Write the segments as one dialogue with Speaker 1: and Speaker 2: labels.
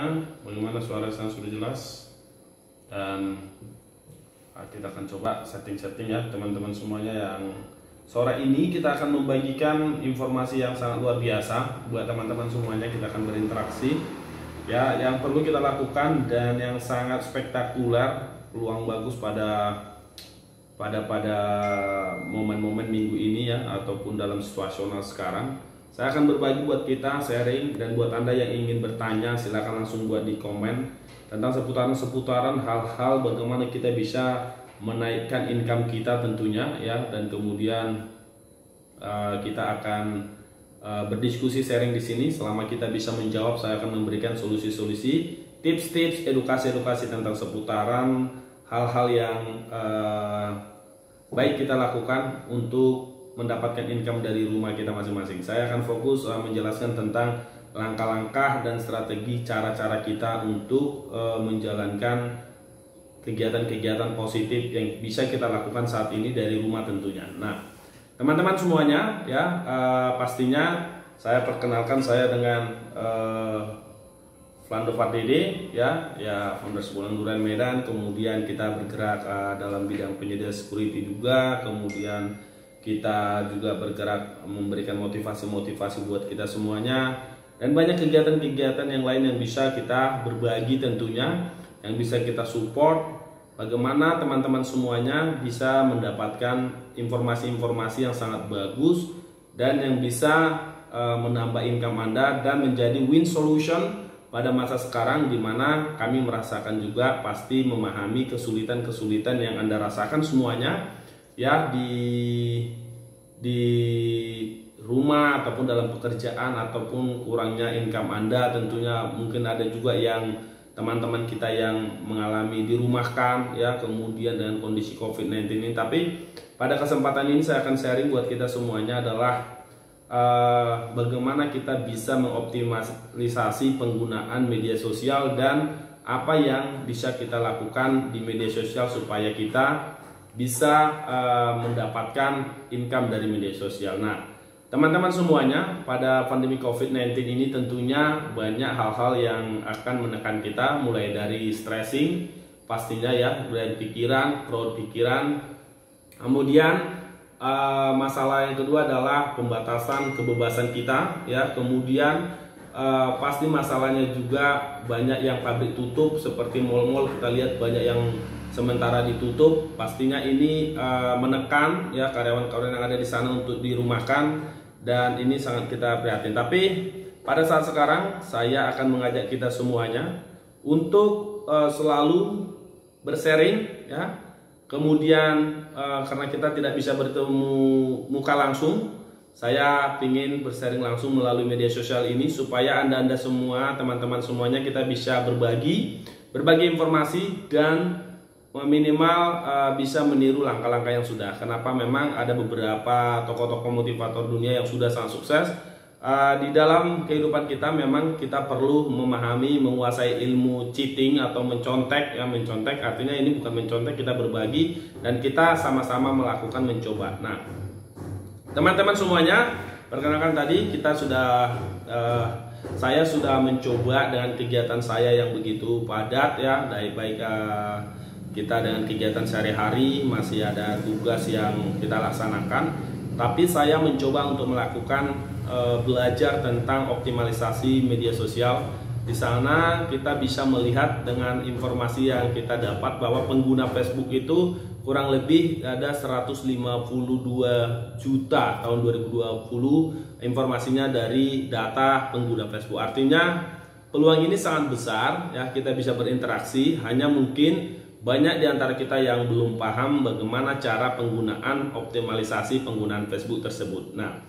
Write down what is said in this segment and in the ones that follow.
Speaker 1: semuanya, bagaimana suara saya sudah jelas? Dan kita akan coba setting-setting ya teman-teman semuanya. Yang sore ini kita akan membagikan informasi yang sangat luar biasa buat teman-teman semuanya. Kita akan berinteraksi ya, yang perlu kita lakukan dan yang sangat spektakuler, peluang bagus pada momen-momen minggu ini ya, ataupun dalam situasional sekarang. Saya akan berbagi buat kita, sharing, dan buat Anda yang ingin bertanya silahkan langsung buat di komen tentang seputaran hal-hal bagaimana kita bisa menaikkan income kita tentunya ya. Dan kemudian kita akan berdiskusi, sharing di sini. Selama kita bisa menjawab, saya akan memberikan solusi-solusi, tips-tips, edukasi-edukasi tentang seputaran hal-hal yang baik kita lakukan untuk mendapatkan income dari rumah kita masing-masing. Saya akan fokus menjelaskan tentang langkah-langkah dan strategi cara-cara kita untuk menjalankan kegiatan-kegiatan positif yang bisa kita lakukan saat ini dari rumah tentunya. Nah, teman-teman semuanya ya, pastinya saya perkenalkan, saya dengan Flando Fardede ya, founder Sebulan Durian Medan. Kemudian kita bergerak dalam bidang penyedia security juga. Kemudian kita juga bergerak memberikan motivasi-motivasi buat kita semuanya, dan banyak kegiatan-kegiatan yang lain yang bisa kita berbagi tentunya, yang bisa kita support bagaimana teman-teman semuanya bisa mendapatkan informasi-informasi yang sangat bagus dan yang bisa menambah income Anda dan menjadi win solution pada masa sekarang, di mana kami merasakan juga pasti memahami kesulitan-kesulitan yang Anda rasakan semuanya ya, di rumah ataupun dalam pekerjaan ataupun kurangnya income Anda tentunya. Mungkin ada juga yang teman-teman kita yang mengalami dirumahkan ya, kemudian dengan kondisi COVID-19 ini. Tapi pada kesempatan ini saya akan sharing buat kita semuanya adalah bagaimana kita bisa mengoptimalisasi penggunaan media sosial dan apa yang bisa kita lakukan di media sosial supaya kita bisa mendapatkan income dari media sosial. Nah, teman-teman semuanya, pada pandemi COVID-19 ini tentunya banyak hal-hal yang akan menekan kita, mulai dari stressing pastinya ya, dari pikiran, crowd pikiran. Kemudian masalah yang kedua adalah pembatasan kebebasan kita ya. Kemudian pasti masalahnya juga banyak yang pabrik tutup, seperti mal-mal kita lihat banyak yang sementara ditutup. Pastinya ini menekan ya karyawan-karyawan yang ada di sana untuk dirumahkan, dan ini sangat kita prihatin. Tapi pada saat sekarang saya akan mengajak kita semuanya untuk selalu bersharing ya. Kemudian karena kita tidak bisa bertemu muka langsung, saya ingin bersharing langsung melalui media sosial ini supaya anda semua, teman-teman semuanya, kita bisa berbagi informasi dan minimal bisa meniru langkah-langkah yang sudah. Kenapa? Memang ada beberapa tokoh-tokoh motivator dunia yang sudah sangat sukses. Di dalam kehidupan kita memang kita perlu memahami, menguasai ilmu cheating atau mencontek. Ya, mencontek artinya ini bukan mencontek, kita berbagi dan kita sama-sama melakukan mencoba. Nah, teman-teman semuanya, perkenalkan tadi kita sudah saya sudah mencoba dengan kegiatan saya yang begitu padat ya, baik kita dengan kegiatan sehari-hari, masih ada tugas yang kita laksanakan. Tapi saya mencoba untuk melakukan belajar tentang optimalisasi media sosial. Di sana kita bisa melihat dengan informasi yang kita dapat bahwa pengguna Facebook itu kurang lebih ada 152 juta tahun 2020, informasinya dari data pengguna Facebook. Artinya peluang ini sangat besar ya, kita bisa berinteraksi. Hanya mungkin banyak di antara kita yang belum paham bagaimana cara penggunaan optimalisasi penggunaan Facebook tersebut. Nah,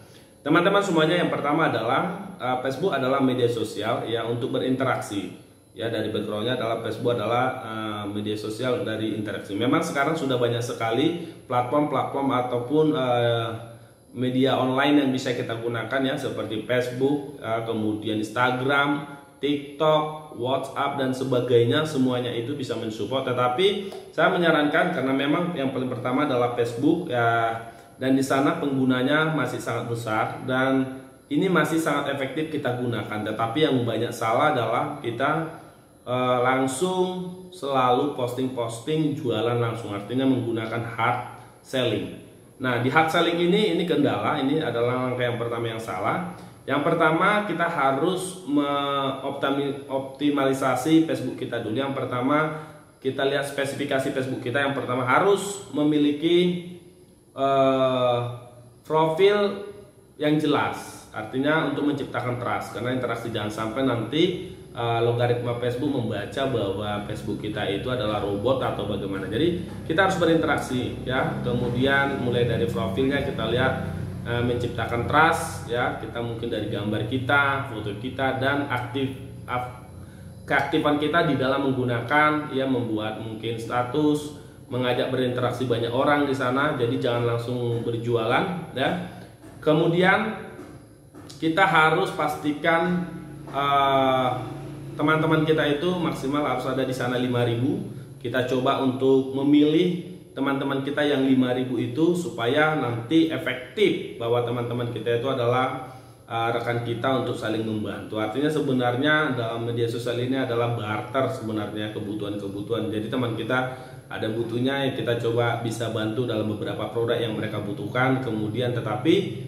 Speaker 1: teman-teman semuanya, yang pertama adalah Facebook adalah media sosial ya untuk berinteraksi. Ya, dari backgroundnya adalah Facebook adalah media sosial dari interaksi. Memang sekarang sudah banyak sekali platform-platform ataupun media online yang bisa kita gunakan ya, seperti Facebook, kemudian Instagram, TikTok, WhatsApp dan sebagainya. Semuanya itu bisa mensupport, tetapi saya menyarankan karena memang yang paling pertama adalah Facebook ya, dan di sana penggunanya masih sangat besar dan ini masih sangat efektif kita gunakan. Tetapi yang banyak salah adalah kita langsung selalu posting-posting jualan langsung, artinya menggunakan hard selling. Nah, di hard selling ini kendala, ini adalah langkah yang pertama yang salah. Yang pertama, kita harus mengoptimalisasi Facebook kita dulu. Yang pertama, kita lihat spesifikasi Facebook kita. Yang pertama, harus memiliki profil yang jelas, artinya untuk menciptakan trust, karena interaksi jangan sampai nanti logaritma Facebook membaca bahwa Facebook kita itu adalah robot atau bagaimana. Jadi kita harus berinteraksi ya. Kemudian mulai dari profilnya kita lihat menciptakan trust ya. Kita mungkin dari gambar kita, foto kita, dan keaktifan kita di dalam menggunakan ya, membuat mungkin status, mengajak berinteraksi banyak orang di sana. Jadi jangan langsung berjualan ya. Kemudian kita harus pastikan teman-teman kita itu maksimal harus ada di sana 5.000. Kita coba untuk memilih teman-teman kita yang 5.000 itu supaya nanti efektif bahwa teman-teman kita itu adalah rekan kita untuk saling membantu. Artinya sebenarnya dalam media sosial ini adalah barter sebenarnya, kebutuhan-kebutuhan. Jadi teman kita ada butuhnya, yang kita coba bisa bantu dalam beberapa produk yang mereka butuhkan. Kemudian tetapi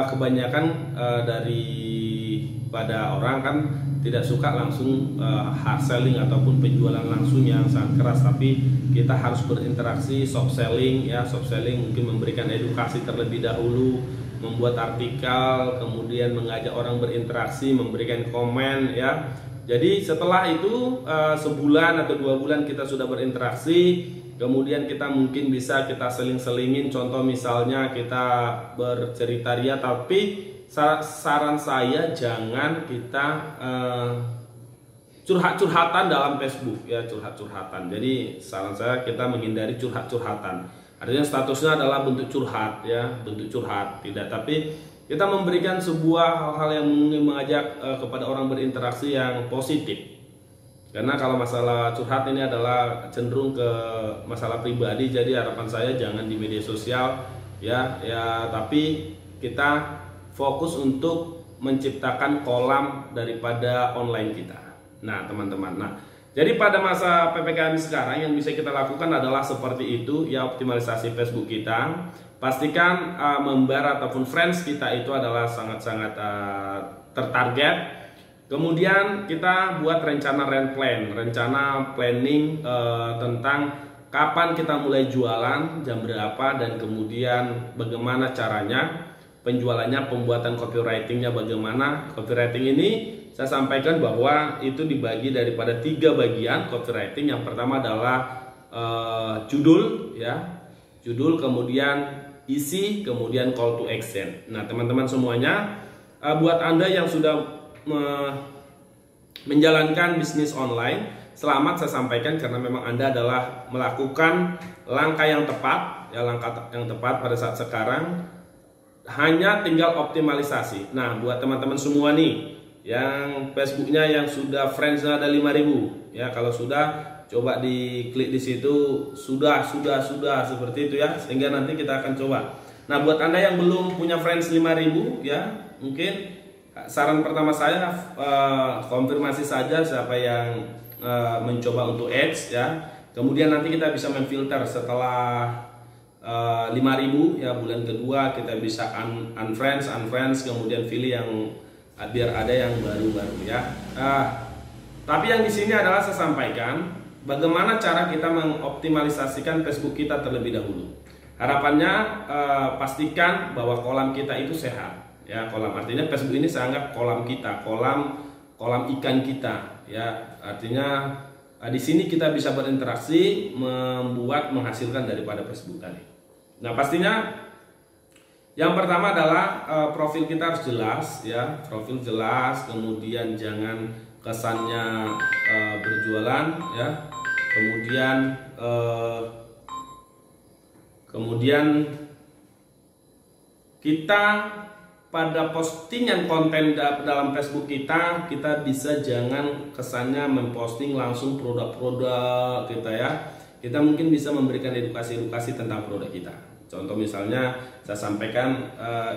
Speaker 1: kebanyakan daripada orang kan tidak suka langsung hard selling ataupun penjualan langsung yang sangat keras, tapi kita harus berinteraksi, soft selling ya. Soft selling mungkin memberikan edukasi terlebih dahulu, membuat artikel, kemudian mengajak orang berinteraksi, memberikan komen ya. Jadi setelah itu sebulan atau 2 bulan kita sudah berinteraksi, kemudian kita mungkin bisa kita seling-selingin. Contoh misalnya kita bercerita ria, tapi saran saya jangan kita curhat-curhatan dalam Facebook ya, curhat-curhatan. Jadi saran saya kita menghindari curhat-curhatan. Artinya statusnya adalah bentuk curhat ya, bentuk curhat tidak, tapi kita memberikan sebuah hal-hal yang mungkin mengajak kepada orang berinteraksi yang positif. Karena kalau masalah curhat ini adalah cenderung ke masalah pribadi, jadi harapan saya jangan di media sosial ya, tapi kita fokus untuk menciptakan kolam daripada online kita. Nah teman-teman, jadi pada masa PPKM sekarang yang bisa kita lakukan adalah seperti itu ya, optimalisasi Facebook kita. Pastikan member ataupun friends kita itu adalah sangat-sangat tertarget. Kemudian kita buat rencana rencana planning tentang kapan kita mulai jualan, jam berapa, dan kemudian bagaimana caranya penjualannya, pembuatan copywritingnya bagaimana. Copywriting ini saya sampaikan bahwa itu dibagi daripada 3 bagian copywriting. Yang pertama adalah judul ya, judul, kemudian isi, kemudian call to action. Nah teman-teman semuanya, buat Anda yang sudah menjalankan bisnis online, selamat saya sampaikan, karena memang Anda adalah melakukan langkah yang tepat ya, langkah yang tepat pada saat sekarang. Hanya tinggal optimalisasi. Nah buat teman-teman semua nih yang Facebooknya yang sudah friendsnya ada 5.000 ya, kalau sudah coba diklik di situ, sudah seperti itu ya, sehingga nanti kita akan coba. Nah buat Anda yang belum punya friends 5.000 ya, mungkin saran pertama saya konfirmasi saja siapa yang mencoba untuk ads ya. Kemudian nanti kita bisa memfilter setelah 5.000 ya, bulan kedua kita bisa unfriends, kemudian pilih yang biar ada yang baru-baru ya. Tapi yang di sini adalah saya sampaikan bagaimana cara kita mengoptimalisasikan Facebook kita terlebih dahulu. Harapannya pastikan bahwa kolam kita itu sehat ya. Kolam artinya Facebook ini saya anggap kolam kita, kolam ikan kita ya. Artinya di sini kita bisa berinteraksi, menghasilkan daripada Facebook tadi. Nah pastinya yang pertama adalah profil kita harus jelas ya, profil jelas, kemudian jangan kesannya berjualan ya, kemudian kita pada postingan konten dalam Facebook kita bisa jangan kesannya memposting langsung produk-produk kita ya. Kita mungkin bisa memberikan edukasi tentang produk kita. Contoh misalnya saya sampaikan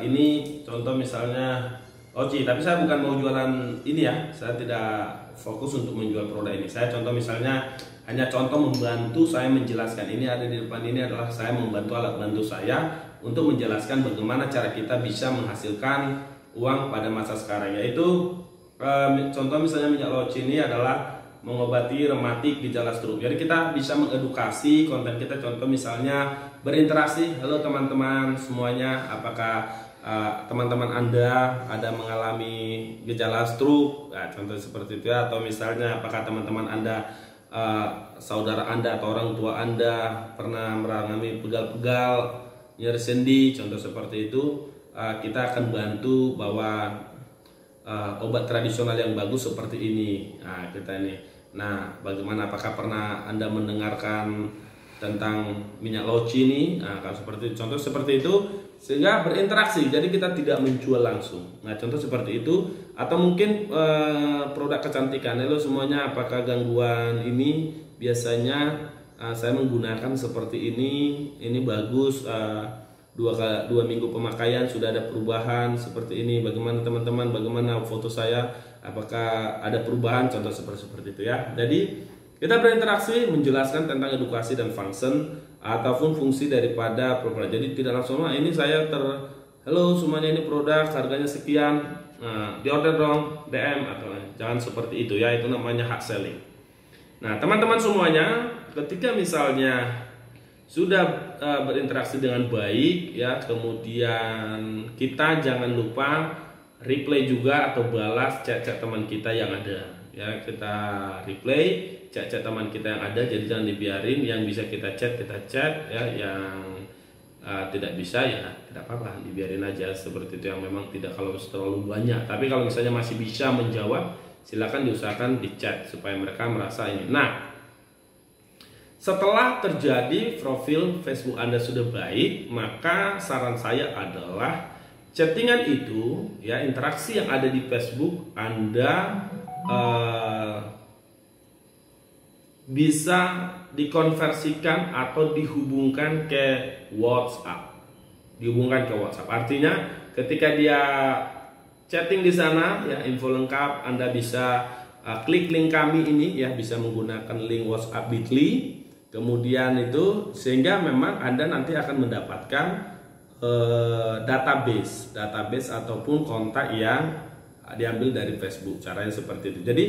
Speaker 1: ini contoh misalnya Oci, tapi saya bukan mau jualan ini ya, saya tidak fokus untuk menjual produk ini. Saya contoh misalnya, hanya contoh membantu saya menjelaskan, ini ada di depan ini adalah saya membantu alat bantu saya untuk menjelaskan bagaimana cara kita bisa menghasilkan uang pada masa sekarang, yaitu contoh misalnya minyak lauci ini adalah mengobati rematik gejala stroke. Jadi kita bisa mengedukasi, konten kita contoh misalnya berinteraksi, halo teman-teman semuanya, apakah teman-teman Anda ada mengalami gejala stroke, nah, contoh seperti itu ya. Atau misalnya apakah teman-teman Anda, saudara Anda atau orang tua Anda pernah mengalami pegal-pegal, nyeri sendi, contoh seperti itu. Kita akan bantu bahwa obat tradisional yang bagus seperti ini. Nah, kita ini. Nah, bagaimana, apakah pernah Anda mendengarkan tentang minyak lauci ini? Nah, kalau seperti contoh seperti itu, sehingga berinteraksi. Jadi kita tidak menjual langsung. Nah, contoh seperti itu. Atau mungkin produk kecantikan. Halo semuanya, apakah gangguan ini biasanya saya menggunakan seperti ini bagus. 2 minggu pemakaian sudah ada perubahan seperti ini. Bagaimana teman-teman, bagaimana foto saya, apakah ada perubahan, contoh seperti itu ya. Jadi kita berinteraksi, menjelaskan tentang edukasi dan function ataupun fungsi daripada produk. Jadi tidak langsung, ini saya halo semuanya, ini produk harganya sekian, di order dong, DM, atau jangan seperti itu ya. Itu namanya hard selling. Nah, teman-teman semuanya, ketika misalnya sudah berinteraksi dengan baik ya, kemudian kita jangan lupa replay juga atau balas chat-chat teman kita yang ada ya. Kita replay chat-chat teman kita yang ada, jadi jangan dibiarin. Yang bisa kita chat ya, yang tidak bisa ya tidak apa-apa, dibiarin aja seperti itu. Yang memang tidak, kalau terlalu banyak. Tapi kalau misalnya masih bisa menjawab, silakan diusahakan di chat supaya mereka merasa ini. Nah, setelah terjadi profil Facebook Anda sudah baik, maka saran saya adalah chattingan itu ya, interaksi yang ada di Facebook Anda bisa dikonversikan atau dihubungkan ke WhatsApp. Artinya ketika dia chatting di sana ya, info lengkap, Anda bisa klik link kami ini ya, bisa menggunakan link WhatsApp Bitly. Kemudian itu, sehingga memang Anda nanti akan mendapatkan database ataupun kontak yang diambil dari Facebook. Caranya seperti itu. Jadi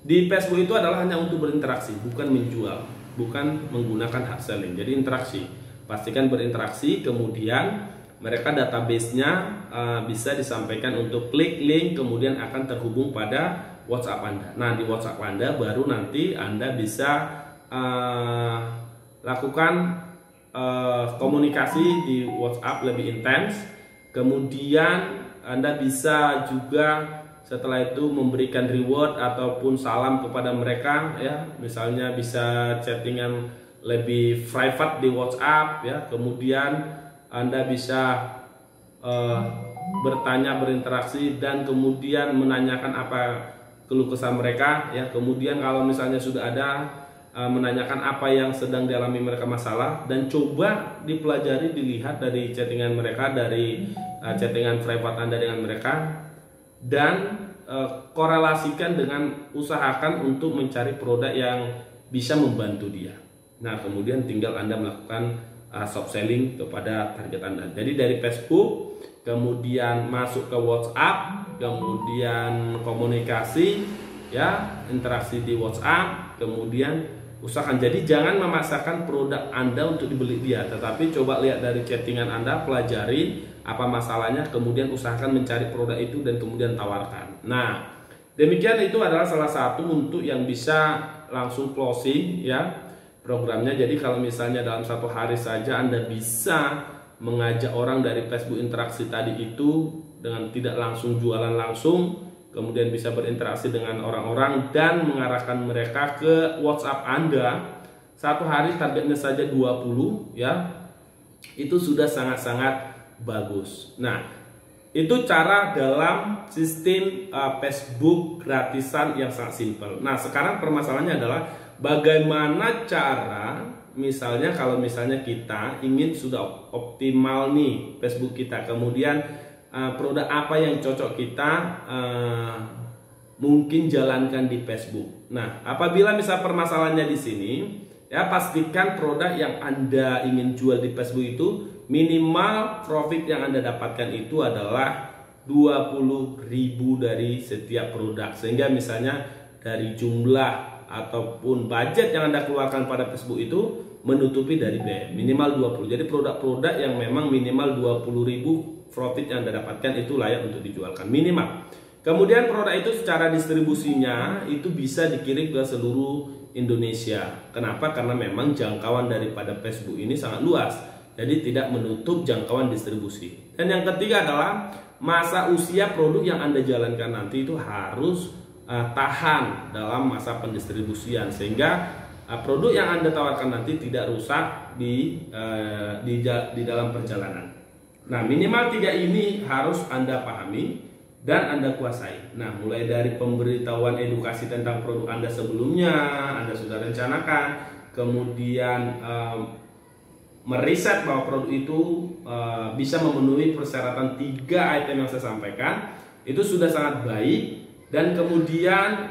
Speaker 1: di Facebook itu adalah hanya untuk berinteraksi, bukan menjual, bukan menggunakan hard selling. Jadi interaksi, pastikan berinteraksi. Kemudian mereka database-nya bisa disampaikan untuk klik link, kemudian akan terhubung pada WhatsApp Anda. Nah, di WhatsApp Anda baru nanti Anda bisa lakukan komunikasi di WhatsApp lebih intens. Kemudian Anda bisa juga setelah itu memberikan reward ataupun salam kepada mereka ya. Misalnya bisa chattingan lebih private di WhatsApp ya. Kemudian Anda bisa bertanya, berinteraksi, dan kemudian menanyakan apa keluh kesah mereka ya. Kemudian kalau misalnya sudah ada, menanyakan apa yang sedang dialami mereka masalah, dan coba dipelajari, dilihat dari chattingan mereka, dari chattingan private Anda dengan mereka, dan korelasikan dengan, usahakan untuk mencari produk yang bisa membantu dia. Nah, kemudian tinggal Anda melakukan soft selling kepada target Anda. Jadi dari Facebook, kemudian masuk ke WhatsApp, kemudian komunikasi ya, interaksi di WhatsApp, kemudian usahakan. Jadi jangan memaksakan produk Anda untuk dibeli dia, tetapi coba lihat dari chattingan Anda, pelajari apa masalahnya, kemudian usahakan mencari produk itu dan kemudian tawarkan. Nah, demikian, itu adalah salah satu untuk yang bisa langsung closing ya programnya. Jadi kalau misalnya dalam 1 hari saja Anda bisa mengajak orang dari Facebook interaksi tadi itu dengan tidak langsung jualan langsung, kemudian bisa berinteraksi dengan orang-orang dan mengarahkan mereka ke WhatsApp Anda, 1 hari targetnya saja 20 ya, itu sudah sangat-sangat bagus. Nah, itu cara dalam sistem Facebook gratisan yang sangat simpel. Nah, sekarang permasalahannya adalah bagaimana cara, misalnya kalau misalnya kita ingin sudah optimal nih Facebook kita, kemudian produk apa yang cocok kita mungkin jalankan di Facebook. Nah, apabila misal permasalahannya di sini, ya pastikan produk yang Anda ingin jual di Facebook itu minimal profit yang Anda dapatkan itu adalah 20.000 dari setiap produk. Sehingga misalnya dari jumlah ataupun budget yang Anda keluarkan pada Facebook itu menutupi dari biaya minimal 20. Jadi produk-produk yang memang minimal 20.000 profit yang Anda dapatkan itu layak untuk dijualkan minimal. Kemudian produk itu secara distribusinya itu bisa dikirim ke seluruh Indonesia. Kenapa? Karena memang jangkauan daripada Facebook ini sangat luas. Jadi tidak menutup jangkauan distribusi. Dan yang ketiga adalah masa usia produk yang Anda jalankan nanti itu harus tahan dalam masa pendistribusian. Sehingga produk yang Anda tawarkan nanti tidak rusak di dalam perjalanan. Nah, minimal 3 ini harus Anda pahami dan Anda kuasai. Nah, mulai dari pemberitahuan edukasi tentang produk Anda sebelumnya, Anda sudah rencanakan, kemudian meriset bahwa produk itu bisa memenuhi persyaratan 3 item yang saya sampaikan, itu sudah sangat baik. Dan kemudian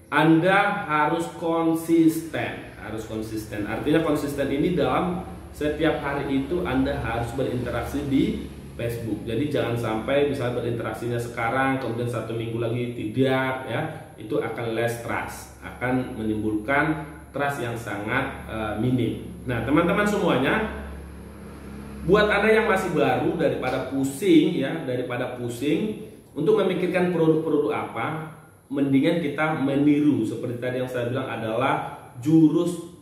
Speaker 1: Anda harus konsisten, Artinya konsisten ini dalam setiap hari itu Anda harus berinteraksi di Facebook. Jadi jangan sampai misalnya berinteraksinya sekarang kemudian 1 minggu lagi tidak, ya, itu akan less trust, akan menimbulkan trust yang sangat minim. Nah, teman-teman semuanya, buat Anda yang masih baru, daripada pusing untuk memikirkan produk-produk apa, mendingan kita meniru seperti tadi yang saya bilang adalah jurus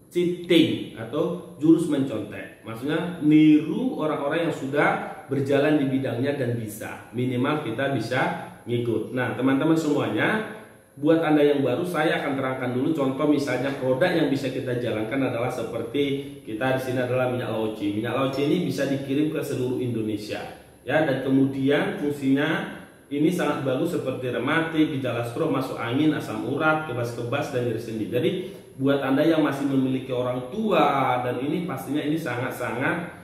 Speaker 1: cheating atau jurus mencontek. Maksudnya niru orang-orang yang sudah berjalan di bidangnya dan bisa. Minimal kita bisa ngikut. Nah, teman-teman semuanya, buat Anda yang baru, saya akan terangkan dulu contoh misalnya produk yang bisa kita jalankan adalah seperti kita di sini adalah minyak laoci. Minyak laoci ini bisa dikirim ke seluruh Indonesia, ya, dan kemudian fungsinya ini sangat bagus seperti rematik, gejala stroke, masuk angin, asam urat, kebas-kebas dan nyeri sendi. Jadi buat Anda yang masih memiliki orang tua dan ini pastinya ini sangat-sangat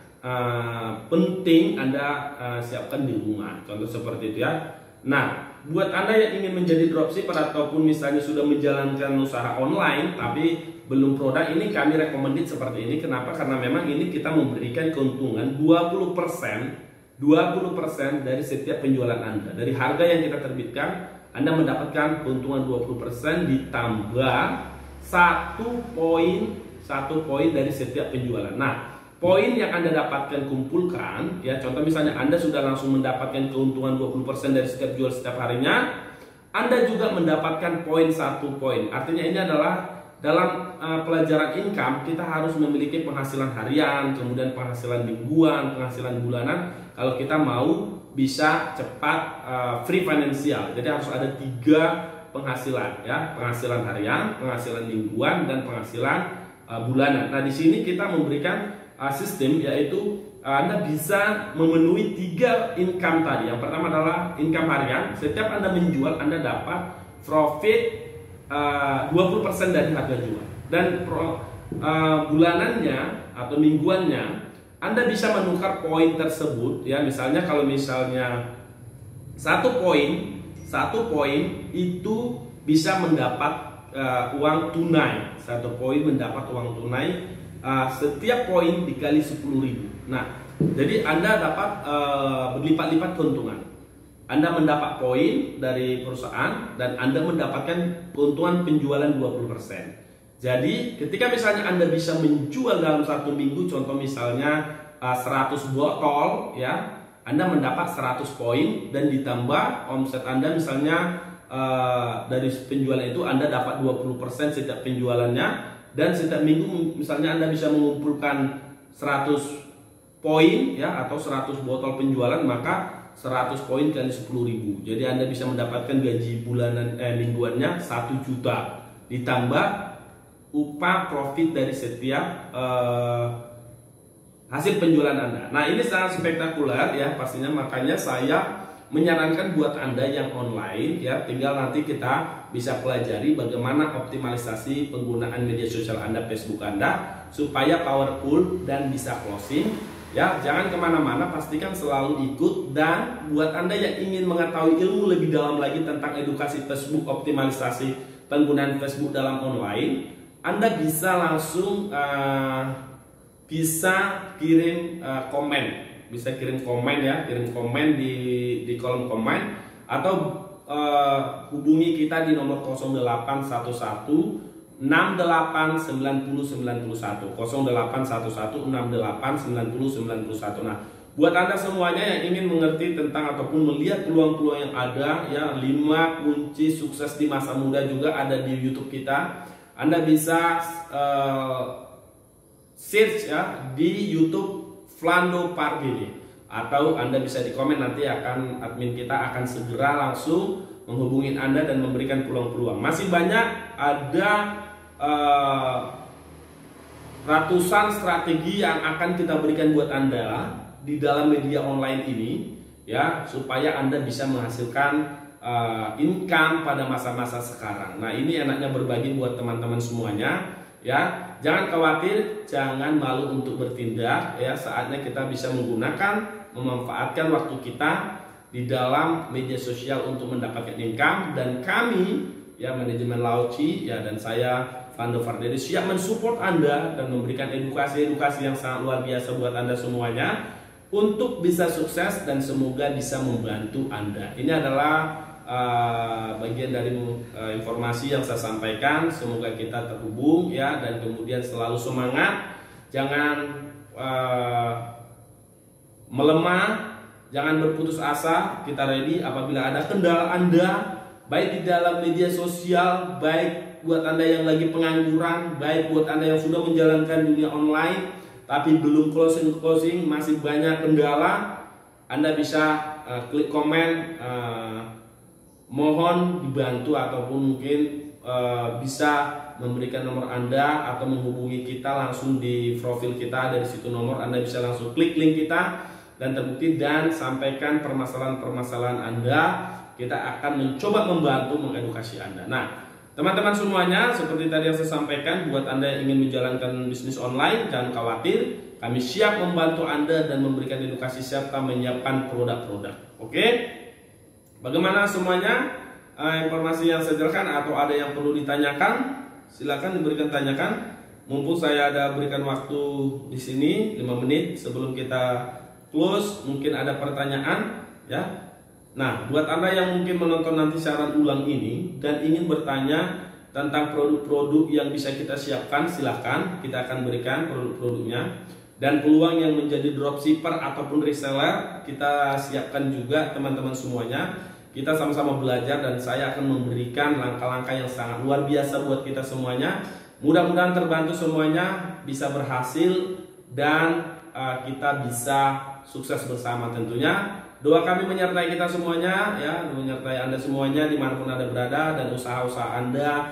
Speaker 1: penting Anda siapkan di rumah. Contoh seperti itu, ya. Nah, buat Anda yang ingin menjadi dropshipper ataupun misalnya sudah menjalankan usaha online tapi belum produk, ini kami recommended seperti ini. Kenapa? Karena memang ini kita memberikan keuntungan 20% dari setiap penjualan Anda. Dari harga yang kita terbitkan, Anda mendapatkan keuntungan 20% ditambah 1 poin dari setiap penjualan. Nah, poin yang Anda dapatkan kumpulkan, ya, contoh misalnya Anda sudah langsung mendapatkan keuntungan 20% dari setiap jual setiap harinya, Anda juga mendapatkan 1 poin. Artinya ini adalah dalam pelajaran income kita harus memiliki penghasilan harian, kemudian penghasilan mingguan, penghasilan bulanan. Kalau kita mau bisa cepat free finansial, jadi harus ada 3 penghasilan, ya, penghasilan harian, penghasilan mingguan, dan penghasilan bulanan. Nah, di sini kita memberikan sistem, yaitu Anda bisa memenuhi 3 income tadi. Yang pertama adalah income harian. Setiap Anda menjual, Anda dapat profit 20% dari harga jual. Dan bulanannya atau mingguannya Anda bisa menukar poin tersebut, ya. Misalnya kalau misalnya 1 poin itu bisa mendapat uang tunai. 1 poin mendapat uang tunai. Setiap poin dikali 10.000. Nah, jadi Anda dapat berlipat-lipat keuntungan. Anda mendapat poin dari perusahaan dan Anda mendapatkan keuntungan penjualan 20%. Jadi ketika misalnya Anda bisa menjual dalam 1 minggu, contoh misalnya 100 botol, ya, Anda mendapat 100 poin dan ditambah omset Anda misalnya dari penjualan itu Anda dapat 20% setiap penjualannya. Dan setiap minggu misalnya Anda bisa mengumpulkan 100 poin, ya, atau 100 botol penjualan, maka 100 poin kali 10.000. Jadi Anda bisa mendapatkan gaji bulanan mingguannya 1 juta ditambah upah profit dari setiap hasil penjualan Anda. Nah, ini sangat spektakuler, ya, pastinya. Makanya saya menyarankan buat Anda yang online, ya, tinggal nanti kita bisa pelajari bagaimana optimalisasi penggunaan media sosial Anda, Facebook Anda, supaya powerful dan bisa closing. Ya, jangan kemana-mana, pastikan selalu ikut. Dan buat Anda yang ingin mengetahui ilmu lebih dalam lagi tentang edukasi Facebook, optimalisasi penggunaan Facebook dalam online, Anda bisa langsung bisa kirim komen, kirim komen di kolom komen, atau hubungi kita di nomor 0811 68 90 91 0811 68 90 91. Nah, buat Anda semuanya yang ingin mengerti tentang ataupun melihat peluang-peluang yang ada, ya, 5 kunci sukses di masa muda juga ada di YouTube kita. Anda bisa search ya di YouTube Flando Pardede, atau Anda bisa di komen, nanti admin kita akan segera langsung menghubungi Anda dan memberikan peluang-peluang. Masih banyak, ada ratusan strategi yang akan kita berikan buat Anda di dalam media online ini, ya, supaya Anda bisa menghasilkan income pada masa-masa sekarang. Nah, ini enaknya berbagi buat teman-teman semuanya, ya. Jangan khawatir, jangan malu untuk bertindak, ya. Saatnya kita bisa memanfaatkan waktu kita di dalam media sosial untuk mendapatkan income. Dan kami, ya, manajemen Lauci, ya, dan saya Flando Pardede siap mensupport Anda dan memberikan edukasi yang sangat luar biasa buat Anda semuanya untuk bisa sukses dan semoga bisa membantu Anda. Ini adalah bagian dari informasi yang saya sampaikan. Semoga kita terhubung, ya, dan kemudian selalu semangat, jangan melemah, jangan berputus asa. Kita ready apabila ada kendala Anda, baik di dalam media sosial, baik buat Anda yang lagi pengangguran, baik buat Anda yang sudah menjalankan dunia online tapi belum closing, masih banyak kendala. Anda bisa klik komen, mohon dibantu, ataupun mungkin bisa memberikan nomor Anda atau menghubungi kita langsung di profil kita. Dari situ nomor Anda bisa langsung klik link kita dan terbukti, dan sampaikan permasalahan-permasalahan Anda. Kita akan mencoba membantu mengedukasi Anda. Nah, teman-teman semuanya, seperti tadi yang saya sampaikan, buat Anda yang ingin menjalankan bisnis online, jangan khawatir, kami siap membantu Anda dan memberikan edukasi serta menyiapkan produk-produk. Oke? Bagaimana semuanya? Informasi yang saya jelaskan atau ada yang perlu ditanyakan? Silakan diberikan tanyakan. Mumpung saya ada berikan waktu di sini 5 menit sebelum kita close, mungkin ada pertanyaan, ya. Nah, buat Anda yang mungkin menonton nanti siaran ulang ini dan ingin bertanya tentang produk-produk yang bisa kita siapkan, silahkan, kita akan berikan produk-produknya. Dan peluang yang menjadi dropshipper ataupun reseller, kita siapkan juga teman-teman semuanya. Kita sama-sama belajar dan saya akan memberikan langkah-langkah yang sangat luar biasa buat kita semuanya. Mudah-mudahan terbantu semuanya, bisa berhasil, dan kita bisa sukses bersama tentunya. Doa kami menyertai kita semuanya, ya, menyertai Anda semuanya dimanapun Anda berada, dan usaha-usaha Anda,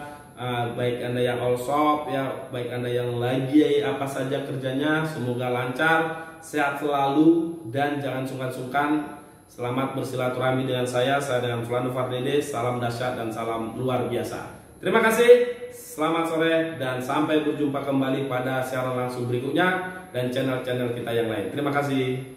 Speaker 1: baik Anda yang all shop, ya, baik Anda yang lagi apa saja kerjanya, semoga lancar, sehat selalu, dan jangan sungkan-sungkan. Selamat bersilaturahmi dengan saya dengan Flando Pardede. Salam dahsyat dan salam luar biasa. Terima kasih, selamat sore, dan sampai berjumpa kembali pada siaran langsung berikutnya dan channel-channel kita yang lain. Terima kasih.